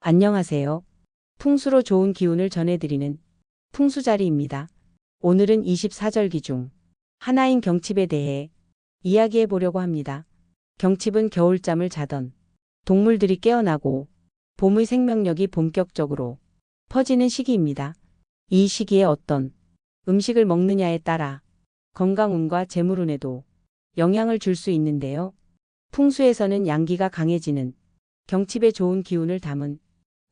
안녕하세요. 풍수로 좋은 기운을 전해드리는 풍수자리입니다. 오늘은 24절기 중 하나인 경칩에 대해 이야기해 보려고 합니다. 경칩은 겨울잠을 자던 동물들이 깨어나고 봄의 생명력이 본격적으로 퍼지는 시기입니다. 이 시기에 어떤 음식을 먹느냐에 따라 건강운과 재물운에도 영향을 줄 수 있는데요. 풍수에서는 양기가 강해지는 경칩에 좋은 기운을 담은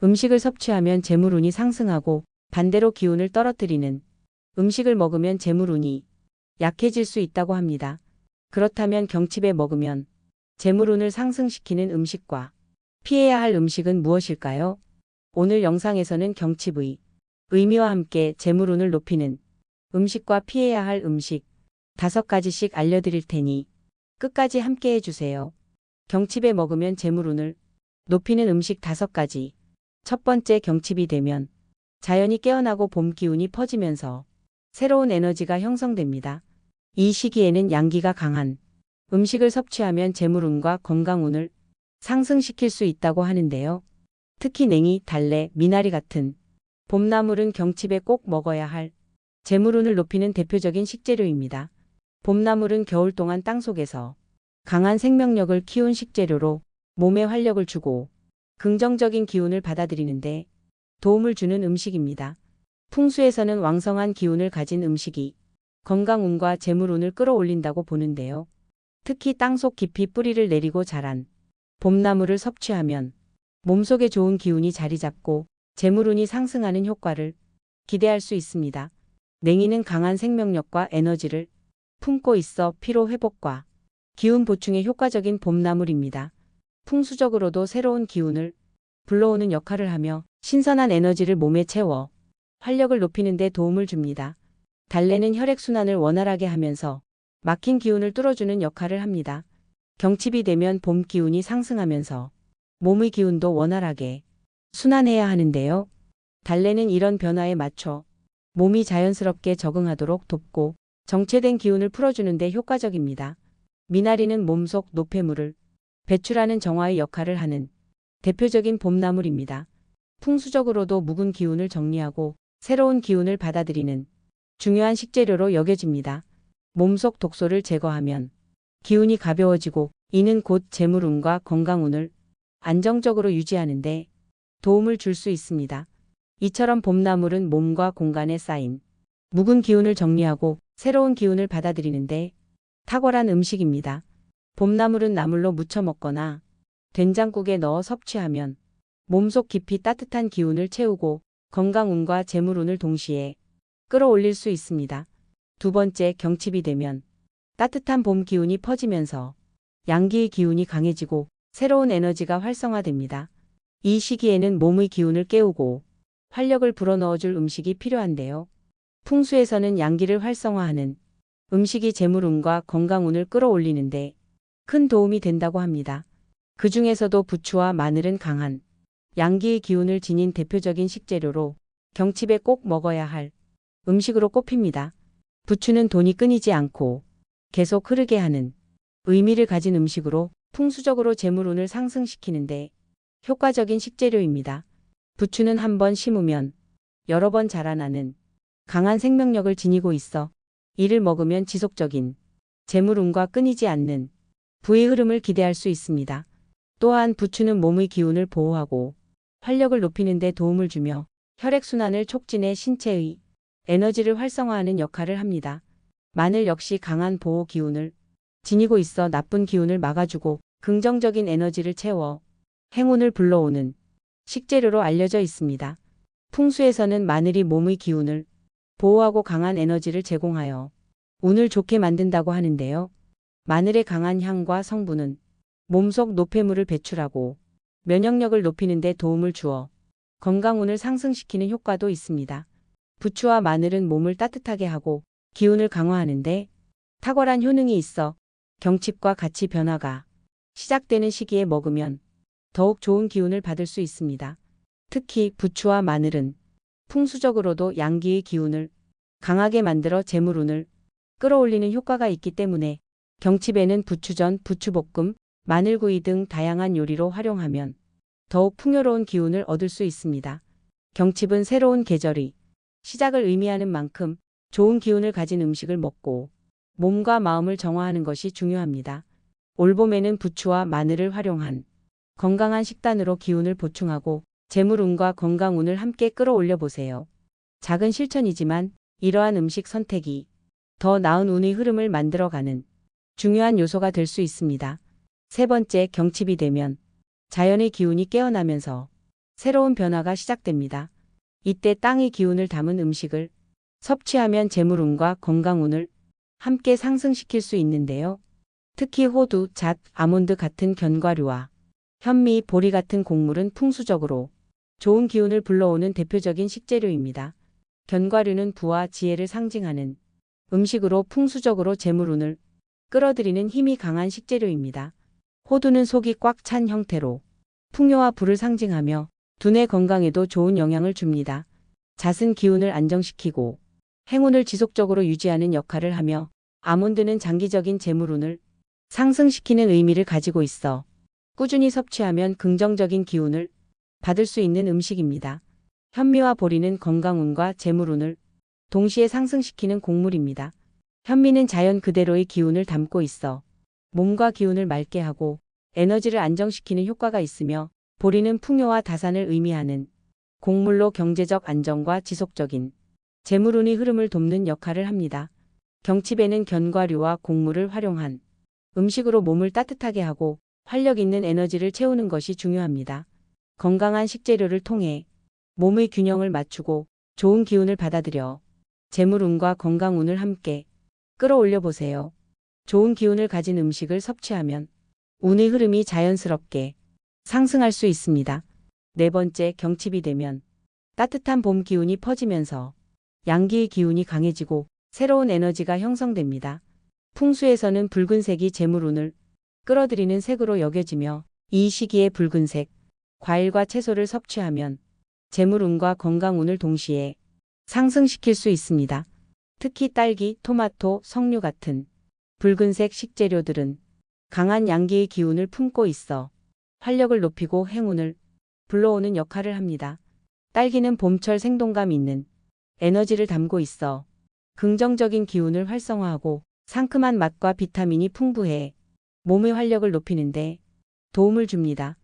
음식을 섭취하면 재물운이 상승하고 반대로 기운을 떨어뜨리는 음식을 먹으면 재물운이 약해질 수 있다고 합니다. 그렇다면 경칩에 먹으면 재물운을 상승시키는 음식과 피해야 할 음식은 무엇일까요? 오늘 영상에서는 경칩의 의미와 함께 재물운을 높이는 음식과 피해야 할 음식 5가지씩 알려드릴 테니 끝까지 함께 해주세요. 경칩에 먹으면 재물운을 높이는 음식 5가지. 첫 번째, 경칩이 되면 자연이 깨어나고 봄 기운이 퍼지면서 새로운 에너지가 형성됩니다. 이 시기에는 양기가 강한 음식을 섭취하면 재물운과 건강운을 상승시킬 수 있다고 하는데요. 특히 냉이, 달래, 미나리 같은 봄나물은 경칩에 꼭 먹어야 할 재물운을 높이는 대표적인 식재료입니다. 봄나물은 겨울 동안 땅속에서 강한 생명력을 키운 식재료로 몸에 활력을 주고 긍정적인 기운을 받아들이는데 도움을 주는 음식입니다. 풍수에서는 왕성한 기운을 가진 음식이 건강운과 재물운을 끌어올린다고 보는데요. 특히 땅속 깊이 뿌리를 내리고 자란 봄나물을 섭취하면 몸속에 좋은 기운이 자리 잡고 재물운이 상승하는 효과를 기대할 수 있습니다. 냉이는 강한 생명력과 에너지를 품고 있어 피로 회복과 기운 보충에 효과적인 봄나물입니다. 풍수적으로도 새로운 기운을 불러오는 역할을 하며 신선한 에너지를 몸에 채워 활력을 높이는 데 도움을 줍니다. 달래는 혈액순환을 원활하게 하면서 막힌 기운을 뚫어주는 역할을 합니다. 경칩이 되면 봄 기운이 상승하면서 몸의 기운도 원활하게 순환해야 하는데요. 달래는 이런 변화에 맞춰 몸이 자연스럽게 적응하도록 돕고 정체된 기운을 풀어주는 데 효과적입니다. 미나리는 몸속 노폐물을 배출하는 정화의 역할을 하는 대표적인 봄나물입니다. 풍수적으로도 묵은 기운을 정리하고 새로운 기운을 받아들이는 중요한 식재료로 여겨집니다. 몸속 독소를 제거하면 기운이 가벼워지고 이는 곧 재물운과 건강운을 안정적으로 유지하는데 도움을 줄 수 있습니다. 이처럼 봄나물은 몸과 공간에 쌓인 묵은 기운을 정리하고 새로운 기운을 받아들이는데 탁월한 음식입니다. 봄나물은 나물로 무쳐 먹거나 된장국에 넣어 섭취하면 몸속 깊이 따뜻한 기운을 채우고 건강운과 재물운을 동시에 끌어올릴 수 있습니다. 두 번째, 경칩이 되면 따뜻한 봄 기운이 퍼지면서 양기의 기운이 강해지고 새로운 에너지가 활성화됩니다. 이 시기에는 몸의 기운을 깨우고 활력을 불어넣어줄 음식이 필요한데요. 풍수에서는 양기를 활성화하는 음식이 재물운과 건강운을 끌어올리는데 큰 도움이 된다고 합니다. 그 중에서도 부추와 마늘은 강한 양기의 기운을 지닌 대표적인 식재료로 경칩에 꼭 먹어야 할 음식으로 꼽힙니다. 부추는 돈이 끊이지 않고 계속 흐르게 하는 의미를 가진 음식으로 풍수적으로 재물운을 상승시키는데 효과적인 식재료입니다. 부추는 한 번 심으면 여러 번 자라나는 강한 생명력을 지니고 있어 이를 먹으면 지속적인 재물운과 끊이지 않는 부의 흐름을 기대할 수 있습니다. 또한 부추는 몸의 기운을 보호하고 활력을 높이는 데 도움을 주며 혈액순환을 촉진해 신체의 에너지를 활성화하는 역할을 합니다. 마늘 역시 강한 보호 기운을 지니고 있어 나쁜 기운을 막아주고 긍정적인 에너지를 채워 행운을 불러오는 식재료로 알려져 있습니다. 풍수에서는 마늘이 몸의 기운을 보호하고 강한 에너지를 제공하여 운을 좋게 만든다고 하는데요. 마늘의 강한 향과 성분은 몸속 노폐물을 배출하고 면역력을 높이는 데 도움을 주어 건강운을 상승시키는 효과도 있습니다. 부추와 마늘은 몸을 따뜻하게 하고 기운을 강화하는데 탁월한 효능이 있어 경칩과 같이 변화가 시작되는 시기에 먹으면 더욱 좋은 기운을 받을 수 있습니다. 특히 부추와 마늘은 풍수적으로도 양기의 기운을 강하게 만들어 재물운을 끌어올리는 효과가 있기 때문에 경칩에는 부추전, 부추볶음, 마늘구이 등 다양한 요리로 활용하면 더욱 풍요로운 기운을 얻을 수 있습니다. 경칩은 새로운 계절이 시작을 의미하는 만큼 좋은 기운을 가진 음식을 먹고 몸과 마음을 정화하는 것이 중요합니다. 올봄에는 부추와 마늘을 활용한 건강한 식단으로 기운을 보충하고 재물운과 건강운을 함께 끌어올려 보세요. 작은 실천이지만 이러한 음식 선택이 더 나은 운의 흐름을 만들어가는 중요한 요소가 될 수 있습니다. 세 번째, 경칩이 되면 자연의 기운이 깨어나면서 새로운 변화가 시작됩니다. 이때 땅의 기운을 담은 음식을 섭취하면 재물운과 건강운을 함께 상승시킬 수 있는데요. 특히 호두, 잣, 아몬드 같은 견과류와 현미, 보리 같은 곡물은 풍수적으로 좋은 기운을 불러오는 대표적인 식재료입니다. 견과류는 부와 지혜를 상징하는 음식으로 풍수적으로 재물운을 끌어들이는 힘이 강한 식재료입니다. 호두는 속이 꽉 찬 형태로 풍요와 부를 상징하며 두뇌 건강에도 좋은 영향을 줍니다. 잣은 기운을 안정시키고 행운을 지속적으로 유지하는 역할을 하며 아몬드는 장기적인 재물운을 상승시키는 의미를 가지고 있어 꾸준히 섭취하면 긍정적인 기운을 받을 수 있는 음식입니다. 현미와 보리는 건강운과 재물운을 동시에 상승시키는 곡물입니다. 현미는 자연 그대로의 기운을 담고 있어 몸과 기운을 맑게 하고 에너지를 안정시키는 효과가 있으며 보리는 풍요와 다산을 의미하는 곡물로 경제적 안정과 지속적인 재물운의 흐름을 돕는 역할을 합니다. 경칩에는 견과류와 곡물을 활용한 음식으로 몸을 따뜻하게 하고 활력 있는 에너지를 채우는 것이 중요합니다. 건강한 식재료를 통해 몸의 균형을 맞추고 좋은 기운을 받아들여 재물운과 건강운을 함께 끌어올려 보세요. 좋은 기운을 가진 음식을 섭취하면 운의 흐름이 자연스럽게 상승할 수 있습니다. 네 번째, 경칩이 되면 따뜻한 봄 기운이 퍼지면서 양기의 기운이 강해지고 새로운 에너지가 형성됩니다. 풍수에서는 붉은색이 재물운을 끌어들이는 색으로 여겨지며 이 시기에 붉은색 과일과 채소를 섭취하면 재물운과 건강운을 동시에 상승시킬 수 있습니다. 특히 딸기, 토마토, 석류 같은 붉은색 식재료들은 강한 양기의 기운을 품고 있어 활력을 높이고 행운을 불러오는 역할을 합니다. 딸기는 봄철 생동감 있는 에너지를 담고 있어 긍정적인 기운을 활성화하고 상큼한 맛과 비타민이 풍부해 몸의 활력을 높이는데 도움을 줍니다.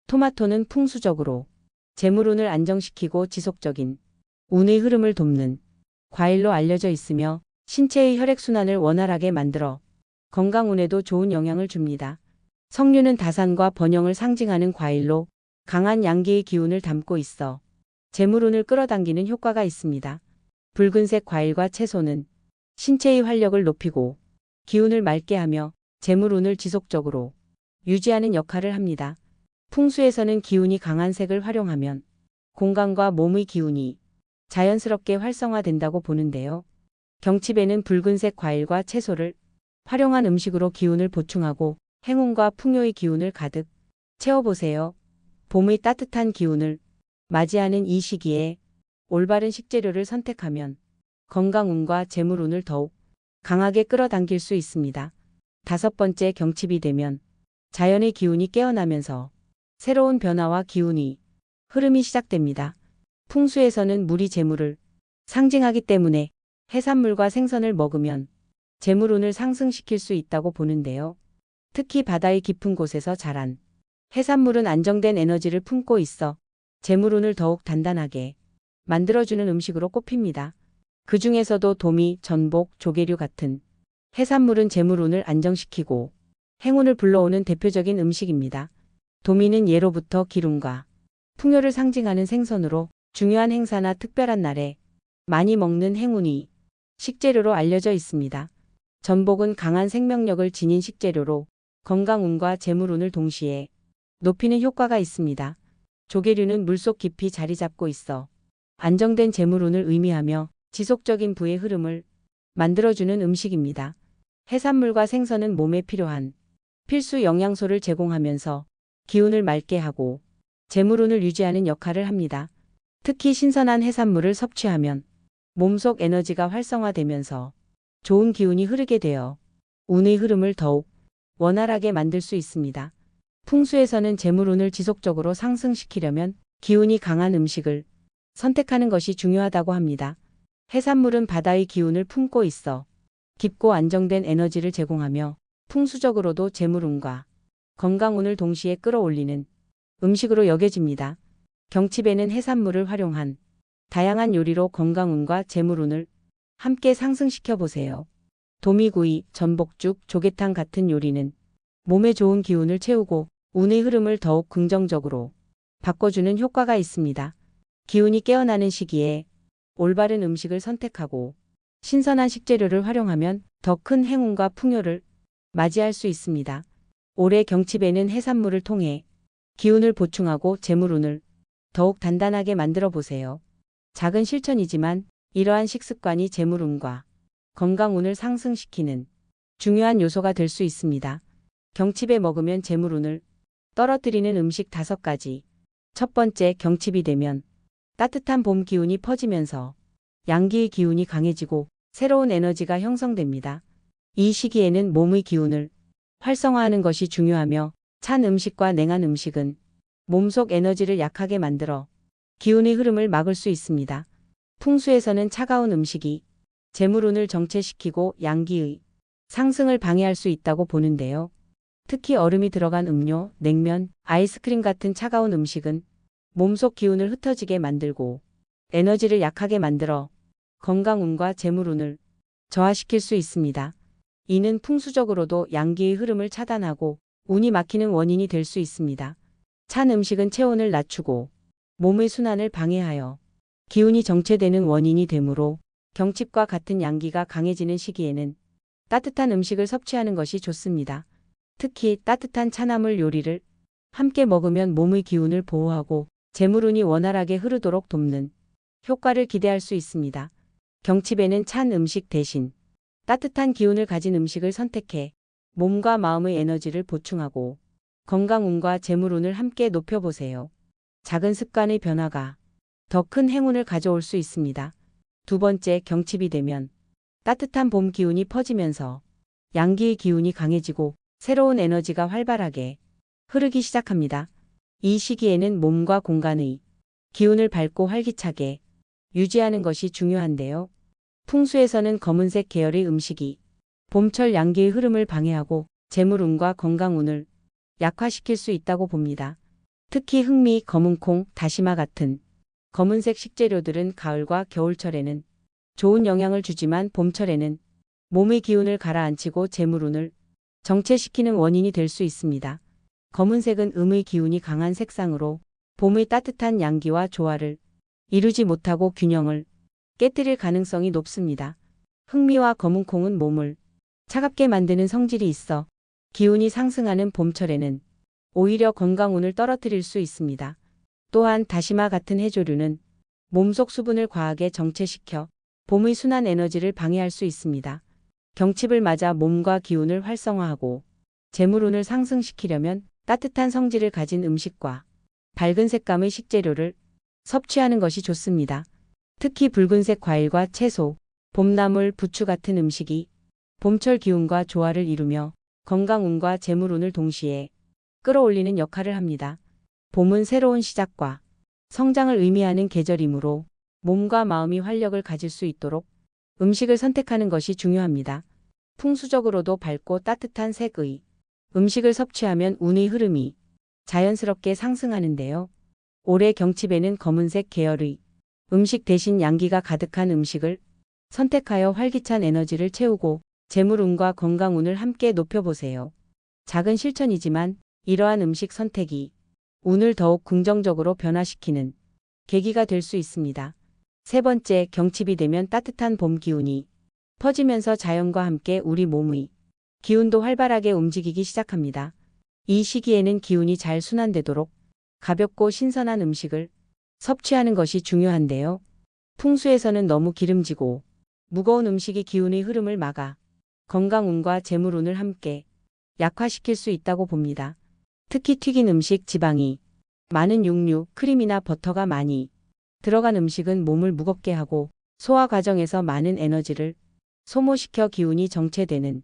토마토는 풍수적으로 재물운을 안정시키고 지속적인 운의 흐름을 돕는 과일로 알려져 있으며 신체의 혈액순환을 원활하게 만들어 건강운에도 좋은 영향을 줍니다. 석류는 다산과 번영을 상징하는 과일로 강한 양기의 기운을 담고 있어 재물운을 끌어당기는 효과가 있습니다. 붉은색 과일과 채소는 신체의 활력을 높이고 기운을 맑게 하며 재물운을 지속적으로 유지하는 역할을 합니다. 풍수에서는 기운이 강한 색을 활용하면 공간과 몸의 기운이 자연스럽게 활성화된다고 보는데요. 경칩에는 붉은색 과일과 채소를 활용한 음식으로 기운을 보충하고 행운과 풍요의 기운을 가득 채워보세요. 봄의 따뜻한 기운을 맞이하는 이 시기에 올바른 식재료를 선택하면 건강운과 재물운을 더욱 강하게 끌어당길 수 있습니다. 다섯 번째, 경칩이 되면 자연의 기운이 깨어나면서 새로운 변화와 기운이 흐름이 시작됩니다. 풍수에서는 물이 재물을 상징하기 때문에 해산물과 생선을 먹으면 재물운을 상승시킬 수 있다고 보는데요. 특히 바다의 깊은 곳에서 자란 해산물은 안정된 에너지를 품고 있어 재물운을 더욱 단단하게 만들어주는 음식으로 꼽힙니다. 그 중에서도 도미, 전복, 조개류 같은 해산물은 재물운을 안정시키고 행운을 불러오는 대표적인 음식입니다. 도미는 예로부터 기름과 풍요를 상징하는 생선으로 중요한 행사나 특별한 날에 많이 먹는 행운이 식재료로 알려져 있습니다. 전복은 강한 생명력을 지닌 식재료로 건강운과 재물운을 동시에 높이는 효과가 있습니다. 조개류는 물속 깊이 자리 잡고 있어 안정된 재물운을 의미하며 지속적인 부의 흐름을 만들어주는 음식입니다. 해산물과 생선은 몸에 필요한 필수 영양소를 제공하면서 기운을 맑게 하고 재물운을 유지하는 역할을 합니다. 특히 신선한 해산물을 섭취하면 몸속 에너지가 활성화되면서 좋은 기운이 흐르게 되어 운의 흐름을 더욱 원활하게 만들 수 있습니다. 풍수에서는 재물운을 지속적으로 상승시키려면 기운이 강한 음식을 선택하는 것이 중요하다고 합니다. 해산물은 바다의 기운을 품고 있어 깊고 안정된 에너지를 제공하며 풍수적으로도 재물운과 건강운을 동시에 끌어올리는 음식으로 여겨집니다. 경칩에는 해산물을 활용한 다양한 요리로 건강운과 재물운을 함께 상승시켜 보세요. 도미구이, 전복죽, 조개탕 같은 요리는 몸에 좋은 기운을 채우고 운의 흐름을 더욱 긍정적으로 바꿔주는 효과가 있습니다. 기운이 깨어나는 시기에 올바른 음식을 선택하고 신선한 식재료를 활용하면 더 큰 행운과 풍요를 맞이할 수 있습니다. 올해 경칩에는 해산물을 통해 기운을 보충하고 재물운을 더욱 단단하게 만들어 보세요. 작은 실천이지만 이러한 식습관이 재물운과 건강운을 상승시키는 중요한 요소가 될 수 있습니다. 경칩에 먹으면 재물운을 떨어뜨리는 음식 5가지. 첫 번째, 경칩이 되면 따뜻한 봄 기운이 퍼지면서 양기의 기운이 강해지고 새로운 에너지가 형성됩니다. 이 시기에는 몸의 기운을 활성화하는 것이 중요하며 찬 음식과 냉한 음식은 몸속 에너지를 약하게 만들어 기운의 흐름을 막을 수 있습니다. 풍수에서는 차가운 음식이 재물운을 정체시키고 양기의 상승을 방해할 수 있다고 보는데요. 특히 얼음이 들어간 음료, 냉면, 아이스크림 같은 차가운 음식은 몸속 기운을 흩어지게 만들고 에너지를 약하게 만들어 건강운과 재물운을 저하시킬 수 있습니다. 이는 풍수적으로도 양기의 흐름을 차단하고 운이 막히는 원인이 될 수 있습니다. 찬 음식은 체온을 낮추고 몸의 순환을 방해하여 기운이 정체되는 원인이 되므로 경칩과 같은 양기가 강해지는 시기에는 따뜻한 음식을 섭취하는 것이 좋습니다. 특히 따뜻한 차나물 요리를 함께 먹으면 몸의 기운을 보호하고 재물운이 원활하게 흐르도록 돕는 효과를 기대할 수 있습니다. 경칩에는 찬 음식 대신 따뜻한 기운을 가진 음식을 선택해 몸과 마음의 에너지를 보충하고 건강운과 재물운을 함께 높여보세요. 작은 습관의 변화가 더 큰 행운을 가져올 수 있습니다. 두 번째, 경칩이 되면 따뜻한 봄 기운이 퍼지면서 양기의 기운이 강해지고 새로운 에너지가 활발하게 흐르기 시작합니다. 이 시기에는 몸과 공간의 기운을 밝고 활기차게 유지하는 것이 중요한데요. 풍수에서는 검은색 계열의 음식이 봄철 양기의 흐름을 방해하고 재물운과 건강운을 약화시킬 수 있다고 봅니다. 특히 흑미, 검은콩, 다시마 같은 검은색 식재료들은 가을과 겨울철에는 좋은 영향을 주지만 봄철에는 몸의 기운을 가라앉히고 재물운을 정체시키는 원인이 될 수 있습니다. 검은색은 음의 기운이 강한 색상으로 봄의 따뜻한 양기와 조화를 이루지 못하고 균형을 깨뜨릴 가능성이 높습니다. 흑미와 검은콩은 몸을 차갑게 만드는 성질이 있어 기운이 상승하는 봄철에는 오히려 건강운을 떨어뜨릴 수 있습니다. 또한 다시마 같은 해조류는 몸속 수분을 과하게 정체시켜 봄의 순환 에너지를 방해할 수 있습니다. 경칩을 맞아 몸과 기운을 활성화하고 재물운을 상승시키려면 따뜻한 성질을 가진 음식과 밝은 색감의 식재료를 섭취하는 것이 좋습니다. 특히 붉은색 과일과 채소, 봄나물, 부추 같은 음식이 봄철 기운과 조화를 이루며 건강운과 재물운을 동시에 끌어올리는 역할을 합니다. 봄은 새로운 시작과 성장을 의미하는 계절이므로 몸과 마음이 활력을 가질 수 있도록 음식을 선택하는 것이 중요합니다. 풍수적으로도 밝고 따뜻한 색의 음식을 섭취하면 운의 흐름이 자연스럽게 상승하는데요. 올해 경칩에는 검은색 계열의 음식 대신 양기가 가득한 음식을 선택하여 활기찬 에너지를 채우고 재물운과 건강운을 함께 높여보세요. 작은 실천이지만 이러한 음식 선택이 운을 더욱 긍정적으로 변화시키는 계기가 될 수 있습니다. 세 번째, 경칩이 되면 따뜻한 봄 기운이 퍼지면서 자연과 함께 우리 몸의 기운도 활발하게 움직이기 시작합니다. 이 시기에는 기운이 잘 순환되도록 가볍고 신선한 음식을 섭취하는 것이 중요한데요. 풍수에서는 너무 기름지고 무거운 음식이 기운의 흐름을 막아 건강운과 재물운을 함께 약화시킬 수 있다고 봅니다. 특히 튀긴 음식, 지방이 많은 육류, 크림이나 버터가 많이 들어간 음식은 몸을 무겁게 하고 소화 과정에서 많은 에너지를 소모시켜 기운이 정체되는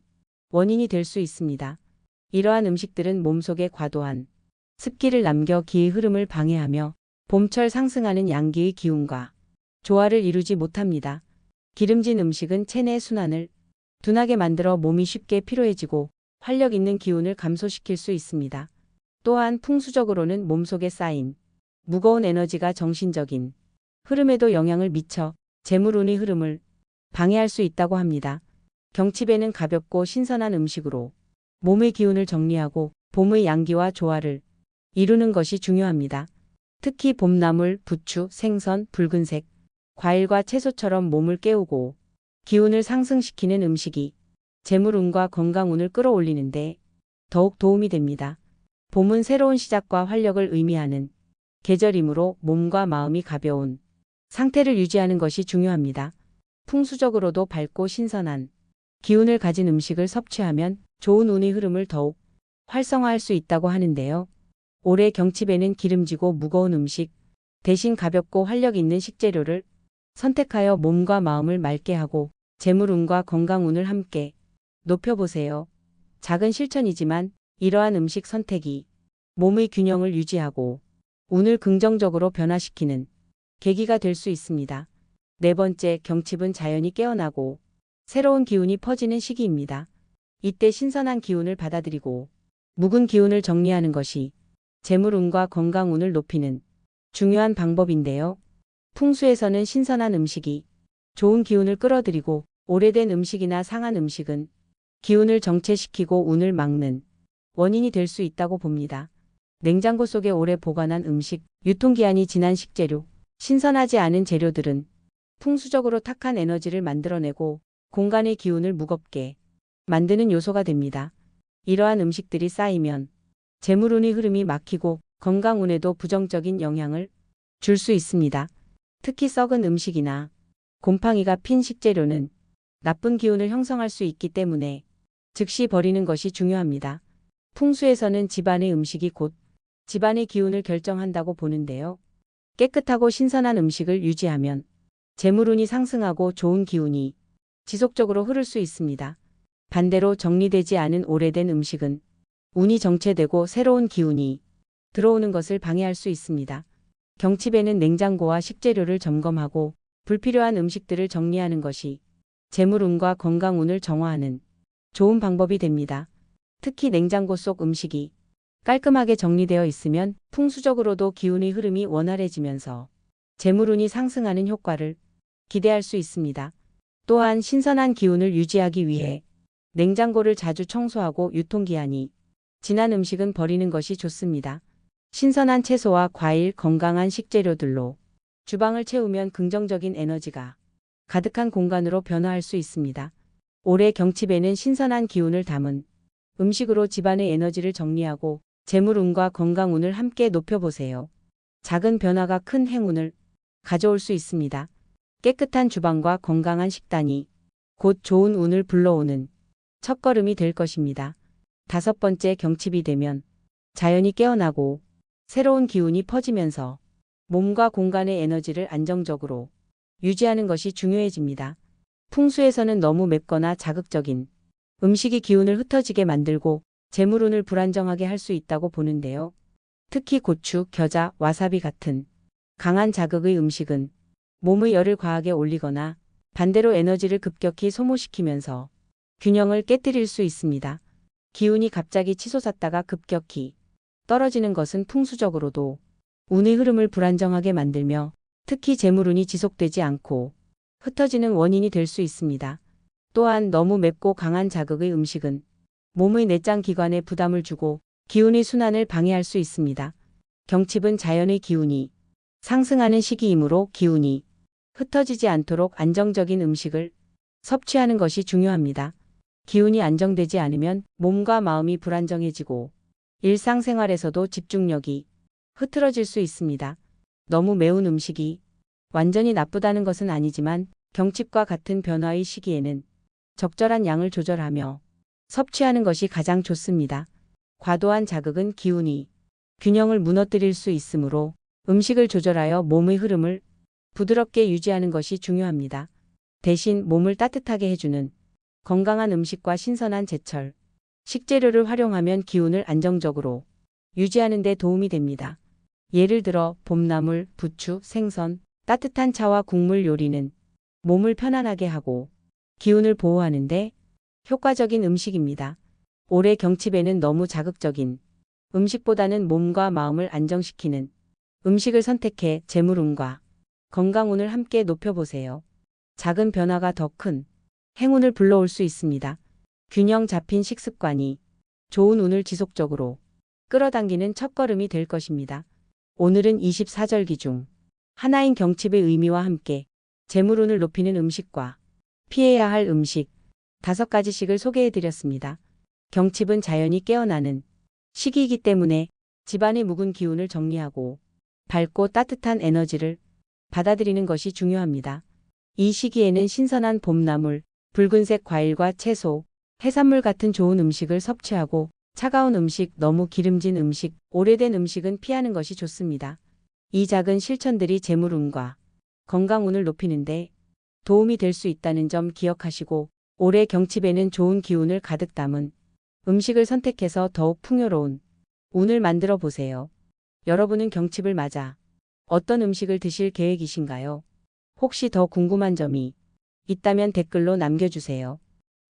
원인이 될 수 있습니다. 이러한 음식들은 몸속에 과도한 습기를 남겨 기의 흐름을 방해하며 봄철 상승하는 양기의 기운과 조화를 이루지 못합니다. 기름진 음식은 체내 순환을 둔하게 만들어 몸이 쉽게 피로해지고 활력 있는 기운을 감소시킬 수 있습니다. 또한 풍수적으로는 몸속에 쌓인 무거운 에너지가 정신적인 흐름에도 영향을 미쳐 재물운의 흐름을 방해할 수 있다고 합니다. 경칩에는 가볍고 신선한 음식으로 몸의 기운을 정리하고 봄의 양기와 조화를 이루는 것이 중요합니다. 특히 봄나물, 부추, 생선, 붉은색, 과일과 채소처럼 몸을 깨우고 기운을 상승시키는 음식이 재물운과 건강운을 끌어올리는데 더욱 도움이 됩니다. 봄은 새로운 시작과 활력을 의미하는 계절이므로 몸과 마음이 가벼운 상태를 유지하는 것이 중요합니다. 풍수적으로도 밝고 신선한 기운을 가진 음식을 섭취하면 좋은 운의 흐름을 더욱 활성화할 수 있다고 하는데요. 올해 경칩에는 기름지고 무거운 음식 대신 가볍고 활력 있는 식재료를 선택하여 몸과 마음을 맑게 하고 재물운과 건강운을 함께 높여보세요. 작은 실천이지만 이러한 음식 선택이 몸의 균형을 유지하고 운을 긍정적으로 변화시키는 계기가 될 수 있습니다. 네 번째, 경칩은 자연이 깨어나고 새로운 기운이 퍼지는 시기입니다. 이때 신선한 기운을 받아들이고 묵은 기운을 정리하는 것이 재물운과 건강운을 높이는 중요한 방법인데요. 풍수에서는 신선한 음식이 좋은 기운을 끌어들이고 오래된 음식이나 상한 음식은 기운을 정체시키고 운을 막는 원인이 될 수 있다고 봅니다. 냉장고 속에 오래 보관한 음식, 유통기한이 지난 식재료, 신선하지 않은 재료들은 풍수적으로 탁한 에너지를 만들어내고 공간의 기운을 무겁게 만드는 요소가 됩니다. 이러한 음식들이 쌓이면 재물운의 흐름이 막히고 건강운에도 부정적인 영향을 줄 수 있습니다. 특히 썩은 음식이나 곰팡이가 핀 식재료는 나쁜 기운을 형성할 수 있기 때문에 즉시 버리는 것이 중요합니다. 풍수에서는 집안의 음식이 곧 집안의 기운을 결정한다고 보는데요. 깨끗하고 신선한 음식을 유지하면 재물운이 상승하고 좋은 기운이 지속적으로 흐를 수 있습니다. 반대로 정리되지 않은 오래된 음식은 운이 정체되고 새로운 기운이 들어오는 것을 방해할 수 있습니다. 경칩에는 냉장고와 식재료를 점검하고 불필요한 음식들을 정리하는 것이 재물운과 건강운을 정화하는 좋은 방법이 됩니다. 특히 냉장고 속 음식이 깔끔하게 정리되어 있으면 풍수적으로도 기운의 흐름이 원활해지면서 재물운이 상승하는 효과를 기대할 수 있습니다. 또한 신선한 기운을 유지하기 위해 냉장고를 자주 청소하고 유통기한이 지난 음식은 버리는 것이 좋습니다. 신선한 채소와 과일, 건강한 식재료들로 주방을 채우면 긍정적인 에너지가 가득한 공간으로 변화할 수 있습니다. 올해 경칩에는 신선한 기운을 담은 음식으로 집안의 에너지를 정리하고 재물운과 건강운을 함께 높여보세요. 작은 변화가 큰 행운을 가져올 수 있습니다. 깨끗한 주방과 건강한 식단이 곧 좋은 운을 불러오는 첫걸음이 될 것입니다. 다섯 번째, 경칩이 되면 자연이 깨어나고 새로운 기운이 퍼지면서 몸과 공간의 에너지를 안정적으로 유지하는 것이 중요해집니다. 풍수에서는 너무 맵거나 자극적인 음식이 기운을 흩어지게 만들고 재물운을 불안정하게 할 수 있다고 보는데요. 특히 고추, 겨자, 와사비 같은 강한 자극의 음식은 몸의 열을 과하게 올리거나 반대로 에너지를 급격히 소모시키면서 균형을 깨뜨릴 수 있습니다. 기운이 갑자기 치솟았다가 급격히 떨어지는 것은 풍수적으로도 운의 흐름을 불안정하게 만들며 특히 재물운이 지속되지 않고 흩어지는 원인이 될 수 있습니다. 또한 너무 맵고 강한 자극의 음식은 몸의 내장 기관에 부담을 주고 기운의 순환을 방해할 수 있습니다. 경칩은 자연의 기운이 상승하는 시기이므로 기운이 흩어지지 않도록 안정적인 음식을 섭취하는 것이 중요합니다. 기운이 안정되지 않으면 몸과 마음이 불안정해지고 일상생활에서도 집중력이 흐트러질 수 있습니다. 너무 매운 음식이 완전히 나쁘다는 것은 아니지만 경칩과 같은 변화의 시기에는 적절한 양을 조절하며 섭취하는 것이 가장 좋습니다. 과도한 자극은 기운이 균형을 무너뜨릴 수 있으므로 음식을 조절하여 몸의 흐름을 부드럽게 유지하는 것이 중요합니다. 대신 몸을 따뜻하게 해주는 건강한 음식과 신선한 제철 식재료를 활용하면 기운을 안정적으로 유지하는 데 도움이 됩니다. 예를 들어 봄나물, 부추, 생선, 따뜻한 차와 국물 요리는 몸을 편안하게 하고 기운을 보호하는데 효과적인 음식입니다. 올해 경칩에는 너무 자극적인 음식보다는 몸과 마음을 안정시키는 음식을 선택해 재물운과 건강운을 함께 높여보세요. 작은 변화가 더 큰 행운을 불러올 수 있습니다. 균형 잡힌 식습관이 좋은 운을 지속적으로 끌어당기는 첫걸음이 될 것입니다. 오늘은 24절기 중 하나인 경칩의 의미와 함께 재물운을 높이는 음식과 피해야 할 음식 5가지씩을 소개해드렸습니다. 경칩은 자연이 깨어나는 시기이기 때문에 집안의 묵은 기운을 정리하고 밝고 따뜻한 에너지를 받아들이는 것이 중요합니다. 이 시기에는 신선한 봄나물, 붉은색 과일과 채소, 해산물 같은 좋은 음식을 섭취하고 차가운 음식, 너무 기름진 음식, 오래된 음식은 피하는 것이 좋습니다. 이 작은 실천들이 재물운과 건강운을 높이는데 도움이 될 수 있다는 점 기억하시고 올해 경칩에는 좋은 기운을 가득 담은 음식을 선택해서 더욱 풍요로운 운을 만들어 보세요. 여러분은 경칩을 맞아 어떤 음식을 드실 계획이신가요? 혹시 더 궁금한 점이 있다면 댓글로 남겨주세요.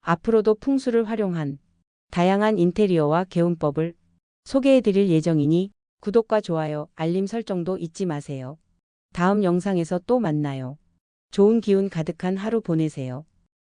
앞으로도 풍수를 활용한 다양한 인테리어와 개운법을 소개해드릴 예정이니 구독과 좋아요, 알림 설정도 잊지 마세요. 다음 영상에서 또 만나요. 좋은 기운 가득한 하루 보내세요.